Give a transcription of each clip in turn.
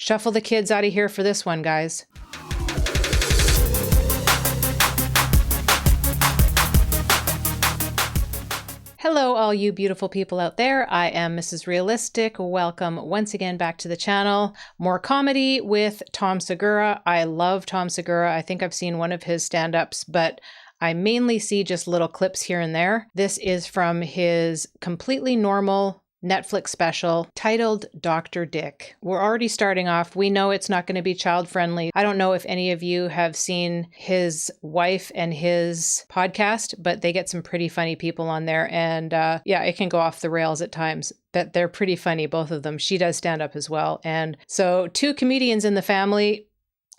Shuffle the kids out of here for this one, guys. Hello, all you beautiful people out there. I am Mrs. Realistic. Welcome once again back to the channel. More comedy with Tom Segura. I love Tom Segura. I think I've seen one of his stand-ups, but I mainly see just little clips here and there. This is from his completely normal Netflix special titled Dr. Dick. We're already starting off. We know it's not going to be child friendly. I don't know if any of you have seen his wife and his podcast, but they get some pretty funny people on there. And yeah, it can go off the rails at times, but they're pretty funny, both of them. She does stand up as well. And so 2 comedians in the family,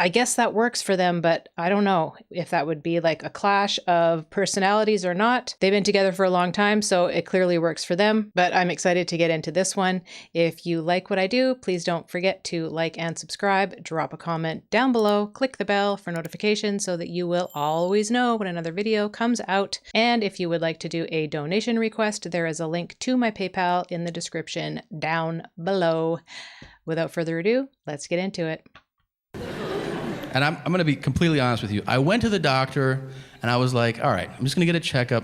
I guess that works for them, but I don't know if that would be like a clash of personalities or not. They've been together for a long time, so it clearly works for them, but I'm excited to get into this one. If you like what I do, please don't forget to like and subscribe, drop a comment down below, click the bell for notifications so that you will always know when another video comes out. And if you would like to do a donation request, there is a link to my PayPal in the description down below. Without further ado, let's get into it. And I'm going to be completely honest with you. I went to the doctor and I was like, all right, I'm just going to get a checkup,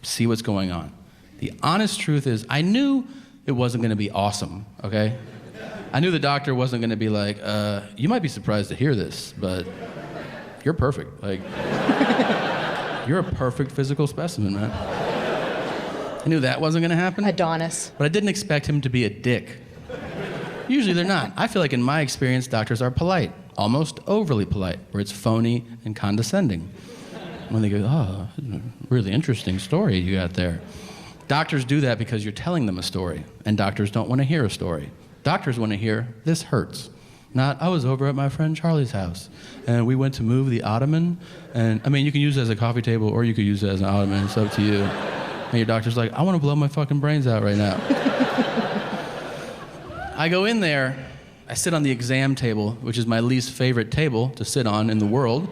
see what's going on. The honest truth is I knew it wasn't going to be awesome, okay? I knew the doctor wasn't going to be like, you might be surprised to hear this, but you're perfect. Like, you're a perfect physical specimen, man. I knew that wasn't going to happen. Adonis. But I didn't expect him to be a dick. Usually they're not. I feel like in my experience, doctors are polite. Almost overly polite, where it's phony and condescending. When they go, oh, really interesting story you got there. Doctors do that because you're telling them a story, and doctors don't want to hear a story. Doctors want to hear, this hurts. Not, I was over at my friend Charlie's house, and we went to move the ottoman, and I mean, you can use it as a coffee table, or you could use it as an ottoman, it's up to you. And your doctor's like, I want to blow my fucking brains out right now. I go in there, I sit on the exam table, which is my least favorite table to sit on in the world.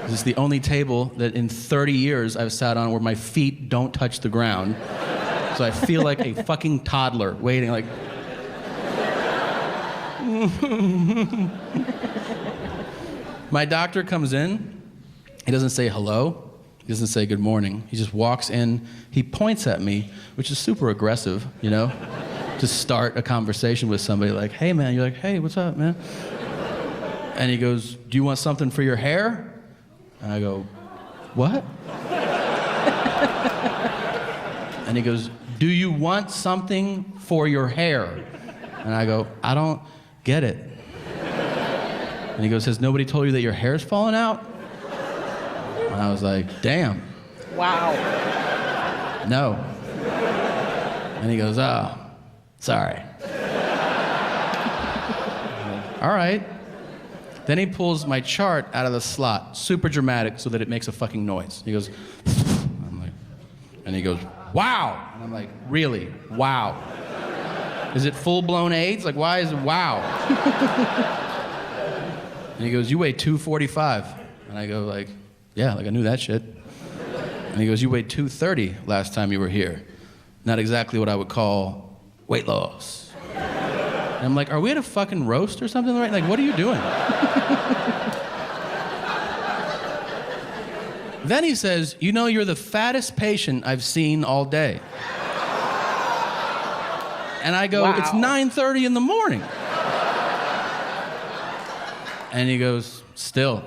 This is the only table that in 30 years I've sat on where my feet don't touch the ground. So I feel like a fucking toddler waiting like... My doctor comes in, he doesn't say hello, he doesn't say good morning. He just walks in, he points at me, which is super aggressive, you know? To start a conversation with somebody like, hey man, you're like, hey, what's up, man? And he goes, do you want something for your hair? And I go, what? And he goes, do you want something for your hair? And I go, I don't get it. And he goes, has nobody told you that your hair's falling out? And I was like, damn. Wow. No. And he goes, oh. Sorry. All right. Then he pulls my chart out of the slot, super dramatic, so that it makes a fucking noise. He goes, I'm like, and he goes, wow. And I'm like, really? Wow. Is it full-blown AIDS? Like, why is it wow? And he goes, you weigh 245. And I go like, yeah, like I knew that shit. And he goes, you weighed 230 last time you were here. Not exactly what I would call weight loss. And I'm like, are we at a fucking roast or something? Right? Like, what are you doing? Then he says, you know, you're the fattest patient I've seen all day. And I go, wow. It's 9:30 in the morning. And he goes, still.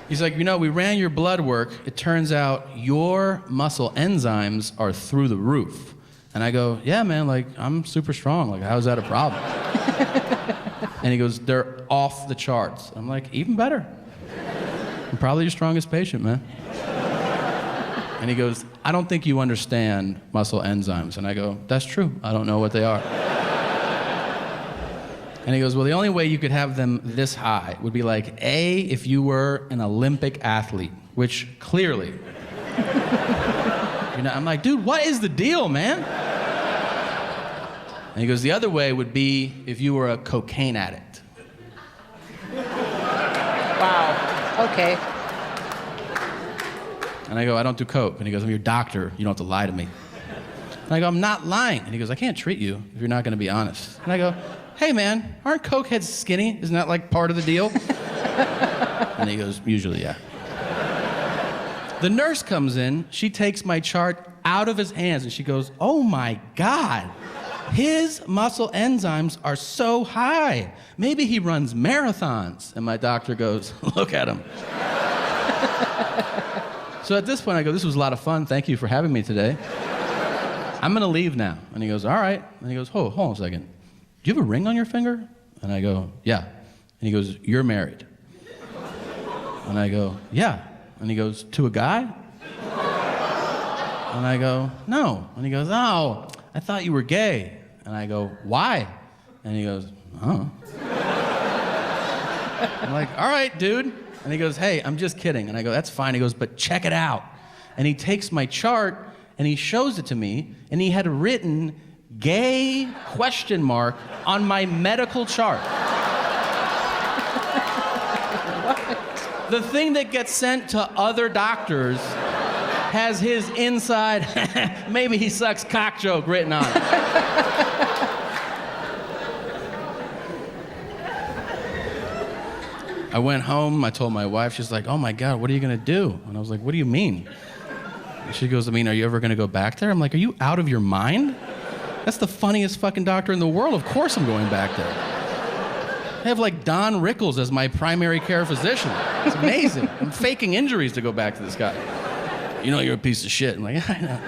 He's like, you know, we ran your blood work. It turns out your muscle enzymes are through the roof. And I go, yeah, man, like, I'm super strong. Like, how is that a problem? And he goes, they're off the charts. I'm like, even better. I'm probably your strongest patient, man. And he goes, I don't think you understand muscle enzymes. And I go, that's true. I don't know what they are. And he goes, well, the only way you could have them this high would be like, A, if you were an Olympic athlete, which clearly, you know, I'm like, dude, what is the deal, man? And he goes, the other way would be if you were a cocaine addict. Wow, okay. And I go, I don't do coke. And he goes, I'm your doctor. You don't have to lie to me. And I go, I'm not lying. And he goes, I can't treat you if you're not going to be honest. And I go, hey man, aren't cokeheads skinny? Isn't that like part of the deal? And he goes, usually, yeah. The nurse comes in, she takes my chart out of his hands and she goes, oh my God, his muscle enzymes are so high. Maybe he runs marathons. And my doctor goes, look at him. So at this point I go, this was a lot of fun. Thank you for having me today. I'm gonna leave now. And he goes, all right. And he goes, hold on a second. Do you have a ring on your finger? And I go, yeah. And he goes, you're married. And I go, yeah. And he goes, to a guy? And I go, no. And he goes, oh, I thought you were gay. And I go, why? And he goes, oh. I'm like, all right, dude. And he goes, hey, I'm just kidding. And I go, that's fine. He goes, but check it out. And he takes my chart and he shows it to me, and he had written gay ? On my medical chart. The thing that gets sent to other doctors has his inside, maybe he sucks cock joke written on it. I went home, I told my wife, she's like, oh my God, what are you gonna do? And I was like, what do you mean? And she goes, I mean, are you ever gonna go back there? I'm like, are you out of your mind? That's the funniest fucking doctor in the world. Of course I'm going back there. I have like Don Rickles as my primary care physician. It's amazing. I'm faking injuries to go back to this guy. You know you're a piece of shit. I'm like, I know.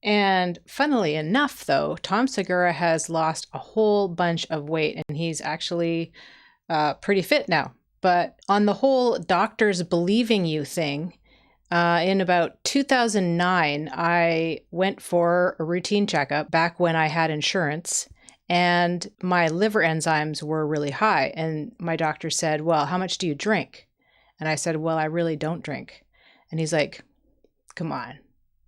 And funnily enough, though, Tom Segura has lost a whole bunch of weight, and he's actually pretty fit now. But on the whole doctors believing you thing, in about 2009, I went for a routine checkup back when I had insurance, and my liver enzymes were really high. And my doctor said, well, how much do you drink? And I said, well, I really don't drink. And he's like, come on,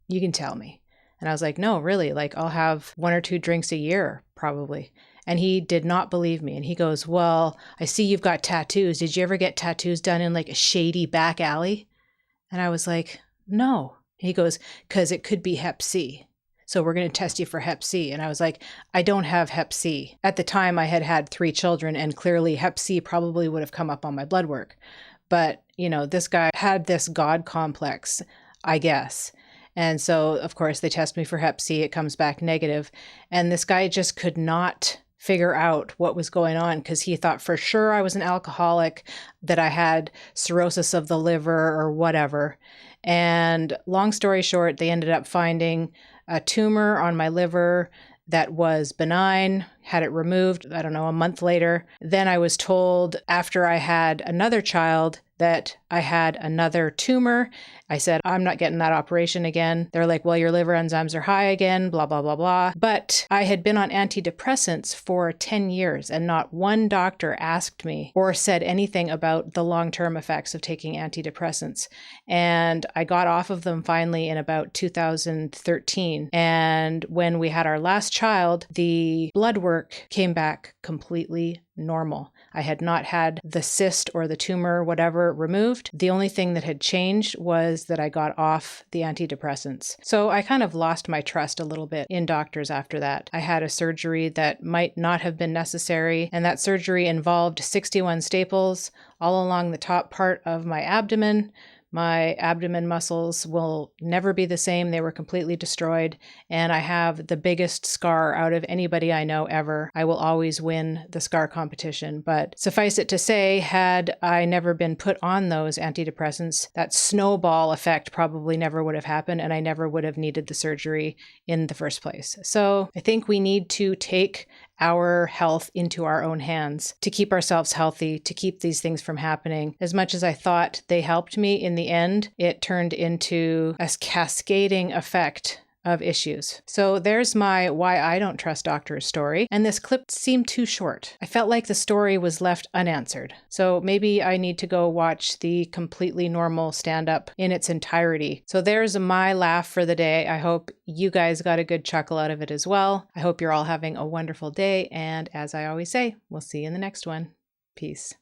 you can tell me. And I was like, no, really, like I'll have 1 or 2 drinks a year, probably. And he did not believe me. And he goes, well, I see you've got tattoos. Did you ever get tattoos done in like a shady back alley? And I was like, no. He goes, because it could be Hep C. So we're going to test you for Hep C. And I was like, I don't have Hep C. At the time I had had 3 children, and clearly Hep C probably would have come up on my blood work. But, you know, this guy had this God complex, I guess. And so, of course, they test me for Hep C. It comes back negative. And this guy just could not figure out what was going on, because he thought for sure I was an alcoholic, that I had cirrhosis of the liver or whatever. And long story short, they ended up finding a tumor on my liver that was benign, had it removed, I don't know, a month later. Then I was told after I had another child that I had another tumor. I said, I'm not getting that operation again. They're like, well, your liver enzymes are high again, blah, blah, blah, blah. But I had been on antidepressants for 10 years, and not one doctor asked me or said anything about the long-term effects of taking antidepressants. And I got off of them finally in about 2013. And when we had our last child, the blood work came back completely normal. I had not had the cyst or the tumor, whatever, removed. The only thing that had changed was that I got off the antidepressants. So I kind of lost my trust a little bit in doctors after that. I had a surgery that might not have been necessary, and that surgery involved 61 staples all along the top part of my abdomen. My abdomen muscles will never be the same. They were completely destroyed. And I have the biggest scar out of anybody I know ever. I will always win the scar competition. But suffice it to say, had I never been put on those antidepressants, that snowball effect probably never would have happened, and I never would have needed the surgery in the first place. So I think we need to take our health into our own hands to keep ourselves healthy, to keep these things from happening. As much as I thought they helped me, in the end, it turned into a cascading effect of issues. So there's my why I don't trust doctors story. And this clip seemed too short. I felt like the story was left unanswered. So maybe I need to go watch the completely normal stand-up in its entirety. So there's my laugh for the day. I hope you guys got a good chuckle out of it as well. I hope you're all having a wonderful day. And as I always say, we'll see you in the next one. Peace.